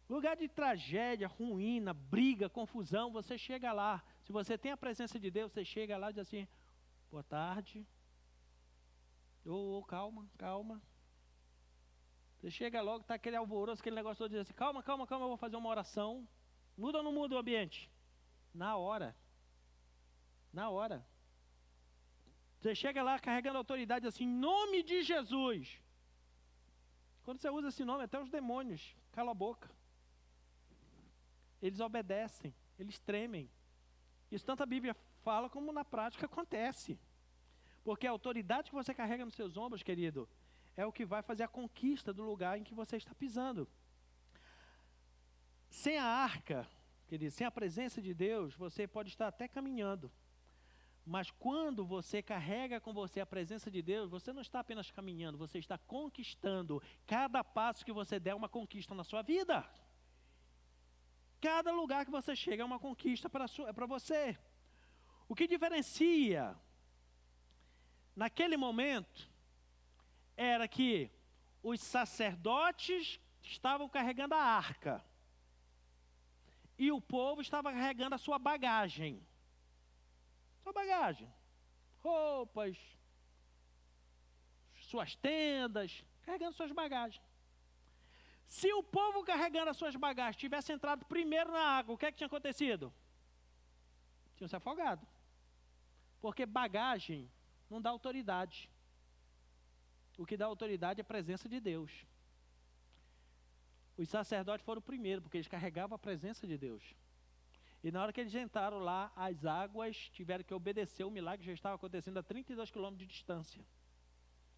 Lugar de tragédia, ruína, briga, confusão, você chega lá. Se você tem a presença de Deus, você chega lá e diz assim, boa tarde. Calma. Você chega logo, está aquele alvoroço, aquele negócio todo, diz assim, calma, eu vou fazer uma oração. Muda ou não muda o ambiente? Na hora. Você chega lá carregando autoridade assim, em nome de Jesus. Quando você usa esse nome, até os demônios, cala a boca. Eles obedecem, eles tremem. Isso tanto a Bíblia fala como na prática acontece. Porque a autoridade que você carrega nos seus ombros, querido, é o que vai fazer a conquista do lugar em que você está pisando. Sem a arca, querido, sem a presença de Deus, você pode estar até caminhando. Mas quando você carrega com você a presença de Deus, você não está apenas caminhando, você está conquistando. Cada passo que você der é uma conquista na sua vida. Cada lugar que você chega é uma conquista para você. O que diferencia, naquele momento, era que os sacerdotes estavam carregando a arca. E o povo estava carregando a sua bagagem. Sua bagagem. Roupas, suas tendas, carregando suas bagagens. Se o povo carregando as suas bagagens tivesse entrado primeiro na água, o que é que tinha acontecido? Tinham se afogado. Porque bagagem não dá autoridade. O que dá autoridade é a presença de Deus. Os sacerdotes foram primeiro, porque eles carregavam a presença de Deus. E na hora que eles entraram lá, as águas tiveram que obedecer, o milagre já estava acontecendo a 32 quilômetros de distância.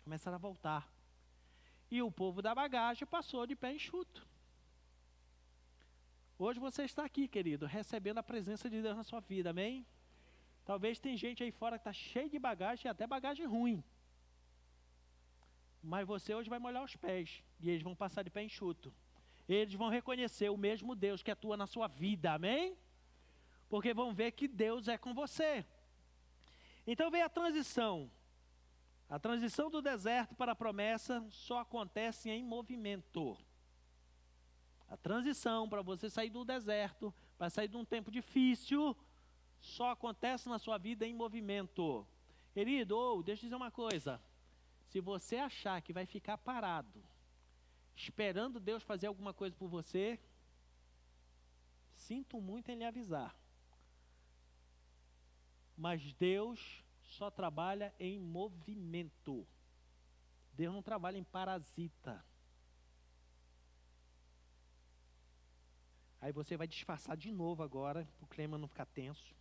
Começaram a voltar. E o povo da bagagem passou de pé enxuto. Hoje você está aqui, querido, recebendo a presença de Deus na sua vida, amém? Talvez tem gente aí fora que está cheio de bagagem, e até bagagem ruim. Mas você hoje vai molhar os pés, e eles vão passar de pé enxuto. Eles vão reconhecer o mesmo Deus que atua na sua vida, amém? Porque vão ver que Deus é com você. Então vem a transição. A transição do deserto para a promessa só acontece em movimento. A transição para você sair do deserto, para sair de um tempo difícil, só acontece na sua vida em movimento. Querido, deixa eu dizer uma coisa. Se você achar que vai ficar parado, esperando Deus fazer alguma coisa por você, sinto muito em lhe avisar. Mas Deus só trabalha em movimento. Deus não trabalha em parasita. Aí você vai disfarçar de novo agora, para o clima não ficar tenso.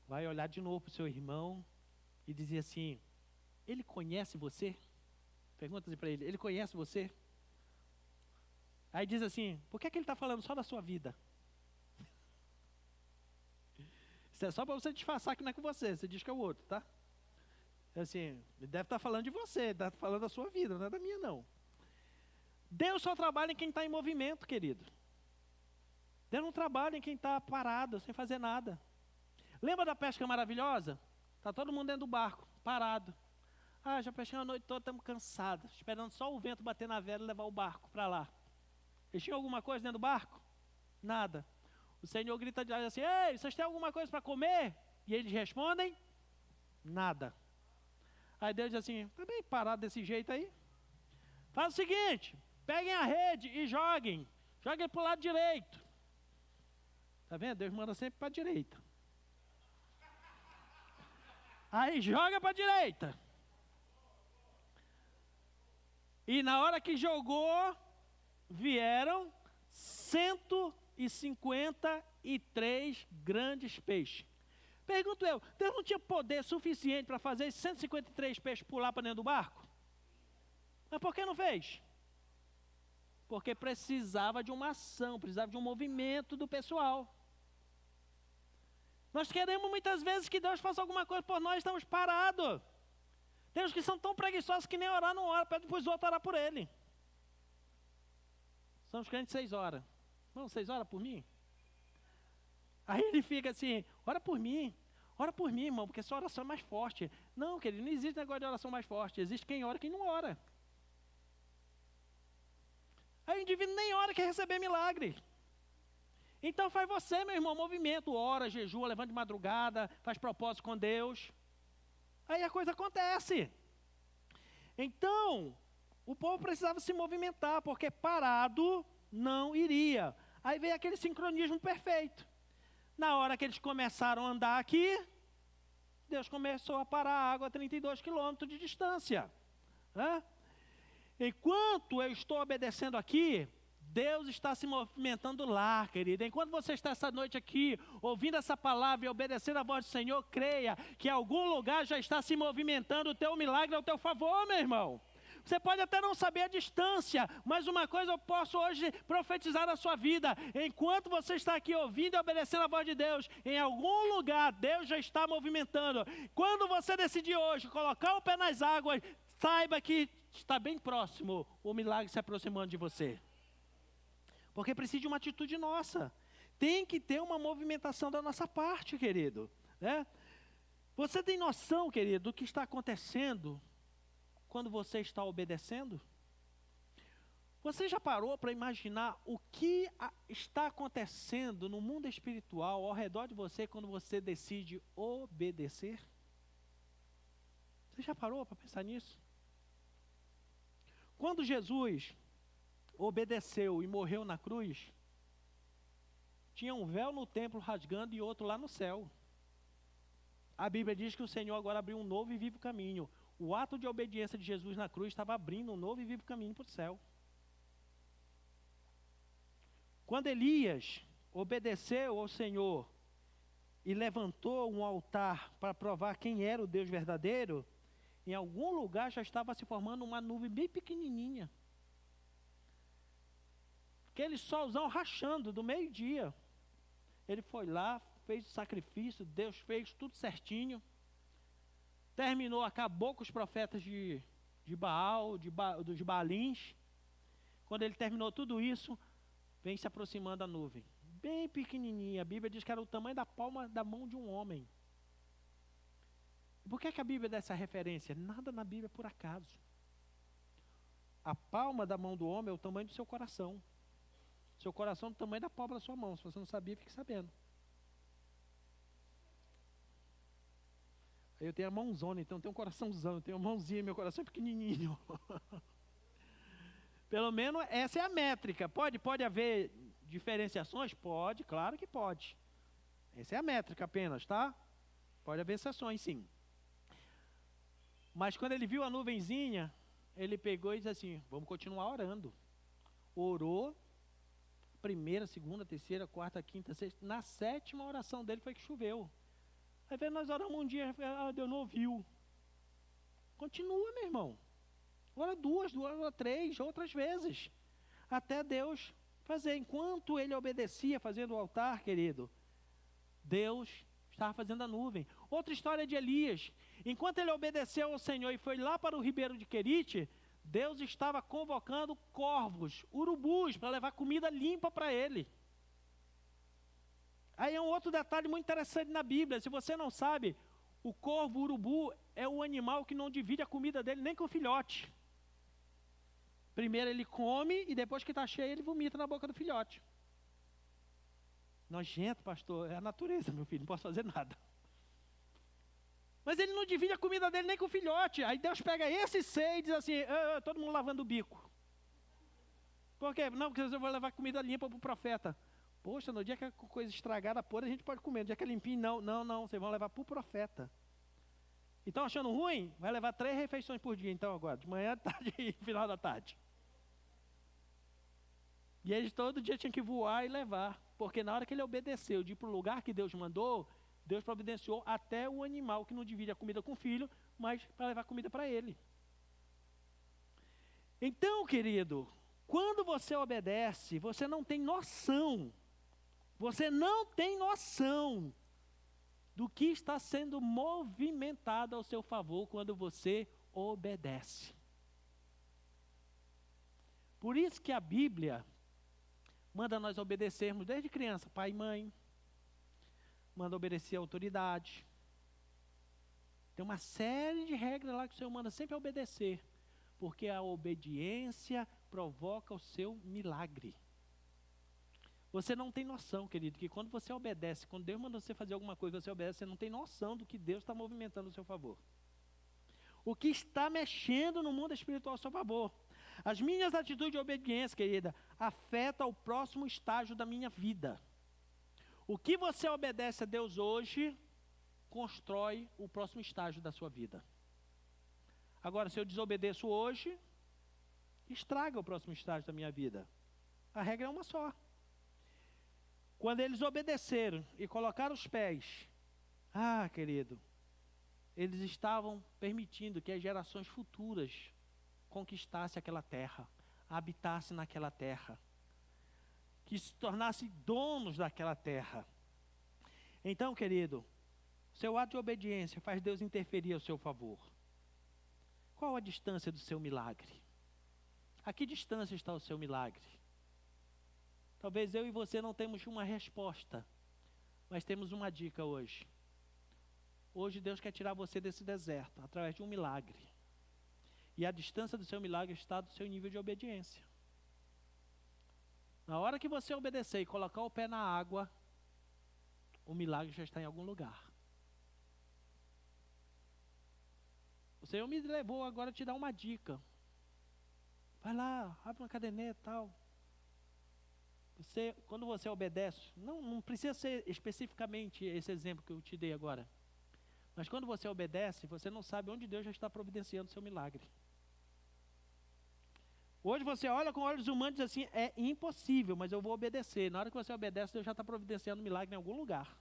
Vai olhar de novo para o seu irmão e dizer assim, ele conhece você? Pergunta assim para ele, ele conhece você? Aí diz assim, por que é que ele está falando só da sua vida? Isso é só para você disfarçar que não é com você, você diz que é o outro, tá? É assim, ele deve estar falando de você, está falando da sua vida, não é da minha não. Deus só trabalha em quem está em movimento, querido. Deus não trabalha em quem está parado, sem fazer nada. Lembra da pesca maravilhosa? Está todo mundo dentro do barco, parado. Ah, já pescamos a noite toda, estamos cansados, esperando só o vento bater na vela e levar o barco para lá. Eles tinham alguma coisa dentro do barco? Nada. O Senhor grita de lá assim, ei, vocês têm alguma coisa para comer? E eles respondem, nada. Aí Deus diz assim, está bem parado desse jeito aí? Faz o seguinte, peguem a rede e joguem. Joguem para o lado direito. Está vendo? Deus manda sempre para a direita. Aí joga para a direita. E na hora que jogou, vieram 153 grandes peixes. Pergunto eu, Deus não tinha poder suficiente para fazer esses 153 peixes pular para dentro do barco? Mas por que não fez? Porque precisava de uma ação, precisava de um movimento do pessoal. Nós queremos muitas vezes que Deus faça alguma coisa por nós, estamos parados. Tem uns que são tão preguiçosos que nem orar não oram, pedem para os outros orar por ele. São os crentes 6 horas. Não, 6 horas por mim? Aí ele fica assim, ora por mim, irmão, porque sua oração é mais forte. Não, querido, não existe negócio de oração mais forte, existe quem ora e quem não ora. Aí o indivíduo nem ora, quer receber milagre. Então faz você, meu irmão, movimento, ora, jejua, levanta de madrugada, faz propósito com Deus. Aí a coisa acontece. Então, o povo precisava se movimentar, porque parado não iria. Aí veio aquele sincronismo perfeito. Na hora que eles começaram a andar aqui, Deus começou a parar a água a 32 quilômetros de distância. Enquanto eu estou obedecendo aqui, Deus está se movimentando lá, querido. Enquanto você está essa noite aqui, ouvindo essa palavra e obedecendo a voz do Senhor, creia que em algum lugar já está se movimentando o teu milagre ao teu favor, meu irmão. Você pode até não saber a distância, mas uma coisa eu posso hoje profetizar na sua vida. Enquanto você está aqui ouvindo e obedecendo a voz de Deus, em algum lugar Deus já está movimentando. Quando você decidir hoje colocar o pé nas águas, saiba que está bem próximo o milagre se aproximando de você. Porque precisa de uma atitude nossa. Tem que ter uma movimentação da nossa parte, querido, né? Você tem noção, querido, do que está acontecendo quando você está obedecendo? Você já parou para imaginar o que está acontecendo no mundo espiritual ao redor de você quando você decide obedecer? Você já parou para pensar nisso? Quando Jesus obedeceu e morreu na cruz, tinha um véu no templo rasgando e outro lá no céu. A Bíblia diz que o Senhor agora abriu um novo e vivo caminho. O ato de obediência de Jesus na cruz estava abrindo um novo e vivo caminho para o céu. Quando Elias obedeceu ao Senhor e levantou um altar para provar quem era o Deus verdadeiro, em algum lugar já estava se formando uma nuvem bem pequenininha. Aquele solzão rachando do meio-dia. Ele foi lá, fez o sacrifício, Deus fez tudo certinho. Terminou, acabou com os profetas de Baal, dos Baalins. Quando ele terminou tudo isso, vem se aproximando a nuvem. Bem pequenininha, a Bíblia diz que era o tamanho da palma da mão de um homem. Por que a Bíblia dá essa referência? Nada na Bíblia é por acaso. A palma da mão do homem é o tamanho do seu coração. Seu coração é do tamanho da palma da sua mão. Se você não sabia, fique sabendo. Eu tenho a mãozona, então eu tenho um coraçãozão, eu tenho uma mãozinha, meu coração é pequenininho. Pelo menos essa é a métrica. Pode haver diferenciações? Pode, claro que pode. Essa é a métrica apenas, tá? Pode haver exceções, sim. Mas quando ele viu a nuvenzinha, ele pegou e disse assim, vamos continuar orando. Orou, primeira, segunda, terceira, quarta, quinta, sexta. Na sétima oração dele foi que choveu. Aí nós oramos um dia, Deus não ouviu. Continua, meu irmão. Ora duas, ora três, outras vezes. Até Deus fazer. Enquanto ele obedecia fazendo o altar, querido, Deus estava fazendo a nuvem. Outra história de Elias. Enquanto ele obedeceu ao Senhor e foi lá para o ribeiro de Querite, Deus estava convocando corvos, urubus, para levar comida limpa para ele. Aí é um outro detalhe muito interessante na Bíblia. Se você não sabe, o corvo, o urubu, é o animal que não divide a comida dele nem com o filhote. Primeiro ele come e depois que está cheio ele vomita na boca do filhote. Nojento, pastor, é a natureza, meu filho, não posso fazer nada. Mas ele não divide a comida dele nem com o filhote. Aí Deus pega esse seio e diz assim, todo mundo lavando o bico. Por quê? Não, porque eu vou levar comida limpa para o profeta. Poxa, no dia que a coisa estragada podre, a gente pode comer. No dia que é limpinho, não, vocês vão levar para o profeta. Então, achando ruim? Vai levar 3 refeições por dia, então, agora. De manhã, tarde e final da tarde. E eles todo dia tinham que voar e levar. Porque na hora que ele obedeceu de ir para o lugar que Deus mandou, Deus providenciou até o animal que não divide a comida com o filho, mas para levar comida para ele. Então, querido, quando você obedece, você não tem noção. Você não tem noção do que está sendo movimentado ao seu favor quando você obedece. Por isso que a Bíblia manda nós obedecermos desde criança, pai e mãe. Manda obedecer a autoridade. Tem uma série de regras lá que o Senhor manda sempre obedecer. Porque a obediência provoca o seu milagre. Você não tem noção, querido, que quando você obedece, quando Deus manda você fazer alguma coisa, você obedece, você não tem noção do que Deus está movimentando a seu favor. O que está mexendo no mundo espiritual a seu favor. As minhas atitudes de obediência, querida, afetam o próximo estágio da minha vida. O que você obedece a Deus hoje, constrói o próximo estágio da sua vida. Agora, se eu desobedeço hoje, estraga o próximo estágio da minha vida. A regra é uma só. Quando eles obedeceram e colocaram os pés, querido, eles estavam permitindo que as gerações futuras conquistassem aquela terra, habitassem naquela terra, que se tornassem donos daquela terra. Então, querido, seu ato de obediência faz Deus interferir ao seu favor. Qual a distância do seu milagre? A que distância está o seu milagre? Talvez eu e você não temos uma resposta, mas temos uma dica hoje. Hoje Deus quer tirar você desse deserto, através de um milagre. E a distância do seu milagre está do seu nível de obediência. Na hora que você obedecer e colocar o pé na água, o milagre já está em algum lugar. O Senhor me levou agora a te dar uma dica. Vai lá, abre uma caderneta e tal. Quando você obedece, não precisa ser especificamente esse exemplo que eu te dei agora. Mas quando você obedece, você não sabe onde Deus já está providenciando o seu milagre. Hoje você olha com olhos humanos e diz assim, é impossível, mas eu vou obedecer. Na hora que você obedece, Deus já está providenciando o milagre em algum lugar.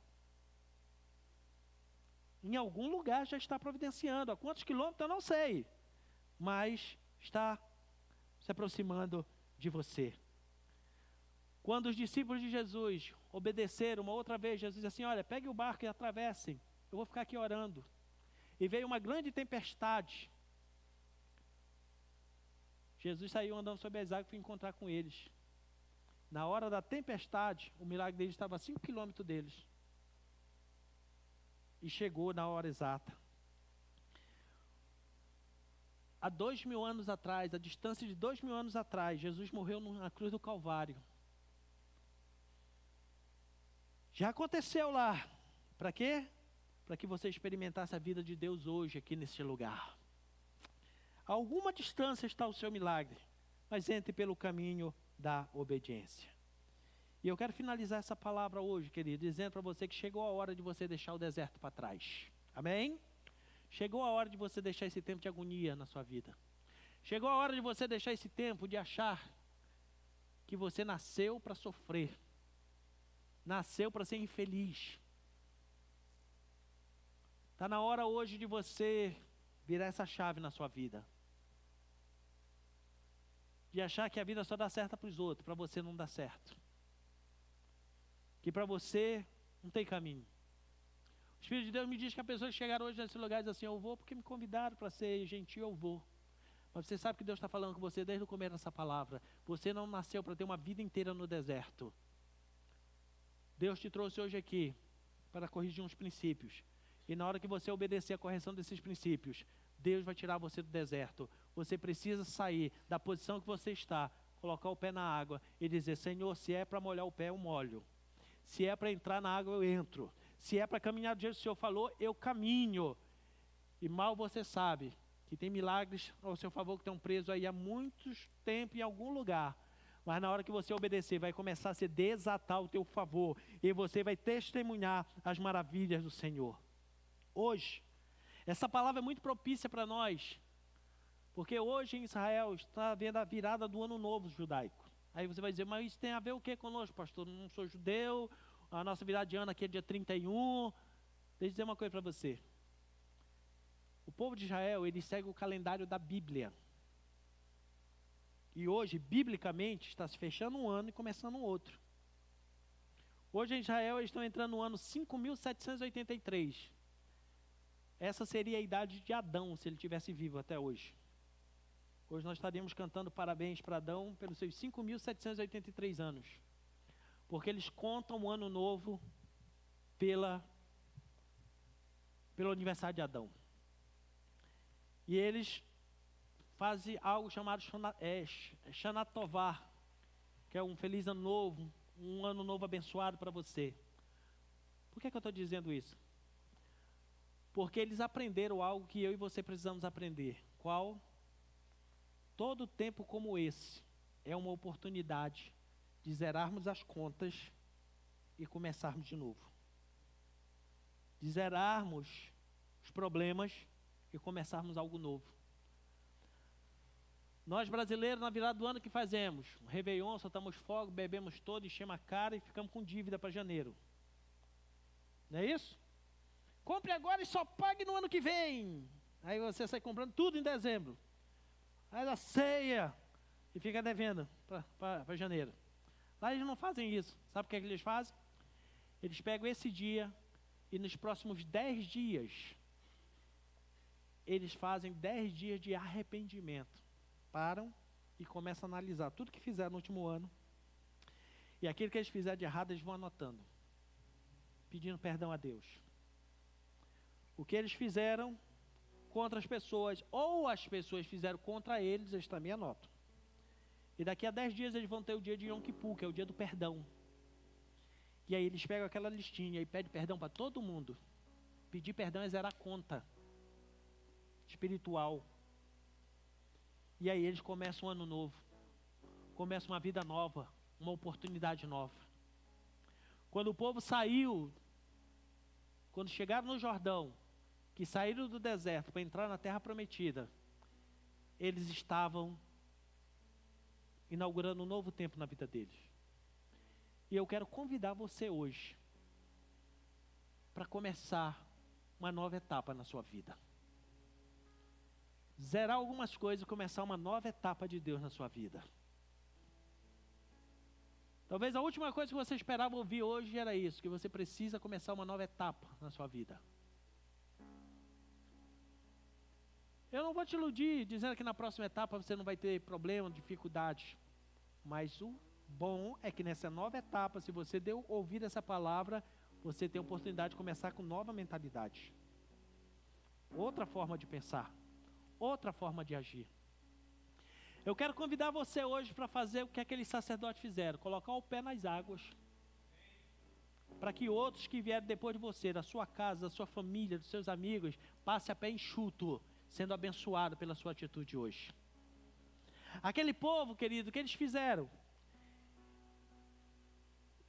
Em algum lugar já está providenciando. A quantos quilômetros eu não sei, mas está se aproximando de você. Quando os discípulos de Jesus obedeceram uma outra vez, Jesus disse assim, olha, pegue o barco e atravessem, eu vou ficar aqui orando. E veio uma grande tempestade. Jesus saiu andando sobre as águas e foi encontrar com eles. Na hora da tempestade, o milagre deles estava a 5 quilômetros deles. E chegou na hora exata. Há 2.000 anos atrás, a distância de 2.000 anos atrás, Jesus morreu na cruz do Calvário. Já aconteceu lá. Para quê? Para que você experimentasse a vida de Deus hoje, aqui neste lugar. A alguma distância está o seu milagre, mas entre pelo caminho da obediência. E eu quero finalizar essa palavra hoje, querido, dizendo para você que chegou a hora de você deixar o deserto para trás. Amém? Chegou a hora de você deixar esse tempo de agonia na sua vida. Chegou a hora de você deixar esse tempo de achar que você nasceu para sofrer. Nasceu para ser infeliz. Está na hora hoje de você virar essa chave na sua vida. De achar que a vida só dá certo para os outros, para você não dá certo. Que para você não tem caminho. O Espírito de Deus me diz que a pessoa que chegar hoje nesse lugar diz assim, eu vou porque me convidaram para ser gentil, eu vou. Mas você sabe que Deus está falando com você desde o começo dessa palavra. Você não nasceu para ter uma vida inteira no deserto. Deus te trouxe hoje aqui para corrigir uns princípios. E na hora que você obedecer a correção desses princípios, Deus vai tirar você do deserto. Você precisa sair da posição que você está, colocar o pé na água e dizer, Senhor, se é para molhar o pé, eu molho. Se é para entrar na água, eu entro. Se é para caminhar do jeito que o Senhor falou, eu caminho. E mal você sabe que tem milagres ao seu favor que estão presos aí há muito tempo em algum lugar. Mas na hora que você obedecer, vai começar a se desatar o teu favor. E você vai testemunhar as maravilhas do Senhor. Hoje, essa palavra é muito propícia para nós. Porque hoje em Israel está havendo a virada do ano novo judaico. Aí você vai dizer, mas isso tem a ver o que conosco, pastor? Não sou judeu, a nossa virada de ano aqui é dia 31. Deixa eu dizer uma coisa para você. O povo de Israel, ele segue o calendário da Bíblia. E hoje, biblicamente, está se fechando um ano e começando um outro. Hoje em Israel, eles estão entrando no ano 5.783. Essa seria a idade de Adão, se ele tivesse vivo até hoje. Hoje nós estaríamos cantando parabéns para Adão pelos seus 5.783 anos. Porque eles contam o ano novo pelo aniversário de Adão. E eles fazem algo chamado Shana Tová, que é um feliz ano novo, um ano novo abençoado para você. Por que eu estou dizendo isso? Porque eles aprenderam algo que eu e você precisamos aprender. Qual? Todo tempo como esse é uma oportunidade de zerarmos as contas e começarmos de novo. De zerarmos os problemas e começarmos algo novo. Nós brasileiros, na virada do ano, que fazemos? Um Réveillon, soltamos fogo, bebemos todo, enchemos a cara e ficamos com dívida para janeiro. Não é isso? Compre agora e só pague no ano que vem. Aí você sai comprando tudo em dezembro. Aí a ceia e fica devendo para janeiro. Lá eles não fazem isso. Sabe o que é que eles fazem? Eles pegam esse dia e nos próximos 10 dias, eles fazem 10 dias de arrependimento. Param e começam a analisar tudo que fizeram no último ano. E aquilo que eles fizeram de errado, eles vão anotando. Pedindo perdão a Deus. O que eles fizeram contra as pessoas, ou as pessoas fizeram contra eles também anotam. E daqui a 10 dias eles vão ter o dia de Yom Kippur, que é o dia do perdão. E aí eles pegam aquela listinha e pedem perdão para todo mundo. Pedir perdão é zerar a conta espiritual. E aí eles começam um ano novo. Começam uma vida nova, uma oportunidade nova. Quando o povo saiu, quando chegaram no Jordão, que saíram do deserto para entrar na terra prometida, eles estavam inaugurando um novo tempo na vida deles. E eu quero convidar você hoje para começar uma nova etapa na sua vida. Zerar algumas coisas e começar uma nova etapa de Deus na sua vida. Talvez a última coisa que você esperava ouvir hoje era isso, que você precisa começar uma nova etapa na sua vida. Eu não vou te iludir dizendo que na próxima etapa você não vai ter problema, dificuldades. Mas o bom é que nessa nova etapa, se você ouvir essa palavra, você tem a oportunidade de começar com nova mentalidade. Outra forma de pensar. Outra forma de agir. Eu quero convidar você hoje para fazer o que aqueles sacerdotes fizeram. Colocar o pé nas águas. Para que outros que vierem depois de você, da sua casa, da sua família, dos seus amigos, passem a pé enxuto, sendo abençoado pela sua atitude hoje. Aquele povo, querido, o que eles fizeram?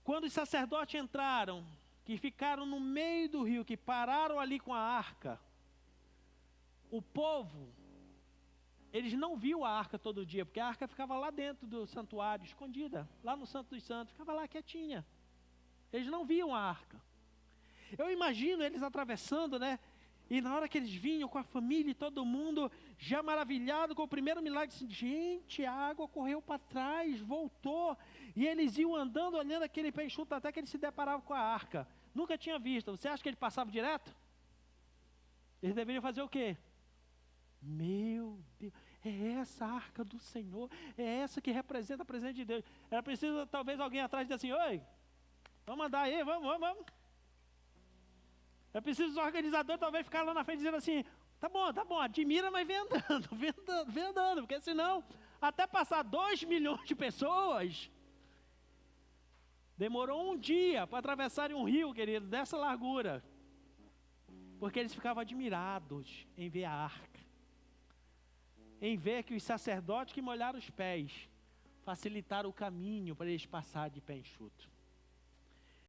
Quando os sacerdotes entraram, que ficaram no meio do rio, que pararam ali com a arca, o povo, eles não viam a arca todo dia, porque a arca ficava lá dentro do santuário, escondida, lá no Santo dos Santos, ficava lá quietinha. Eles não viam a arca. Eu imagino eles atravessando, né? E na hora que eles vinham com a família e todo mundo, já maravilhado com o primeiro milagre, assim, gente, a água correu para trás, voltou. E eles iam andando, olhando aquele pé enxuto, até que eles se deparavam com a arca. Nunca tinha visto. Você acha que ele passava direto? Eles deveriam fazer o quê? Meu Deus, é essa a arca do Senhor, é essa que representa a presença de Deus. Era preciso talvez alguém atrás dizer assim, oi, vamos andar aí, vamos. É preciso os organizadores talvez ficar lá na frente dizendo assim, tá bom, admira, mas vem andando, porque senão, até passar 2 milhões de pessoas, demorou um dia para atravessarem um rio, querido, dessa largura, porque eles ficavam admirados em ver a arca, em ver que os sacerdotes que molharam os pés, facilitaram o caminho para eles passarem de pé enxuto.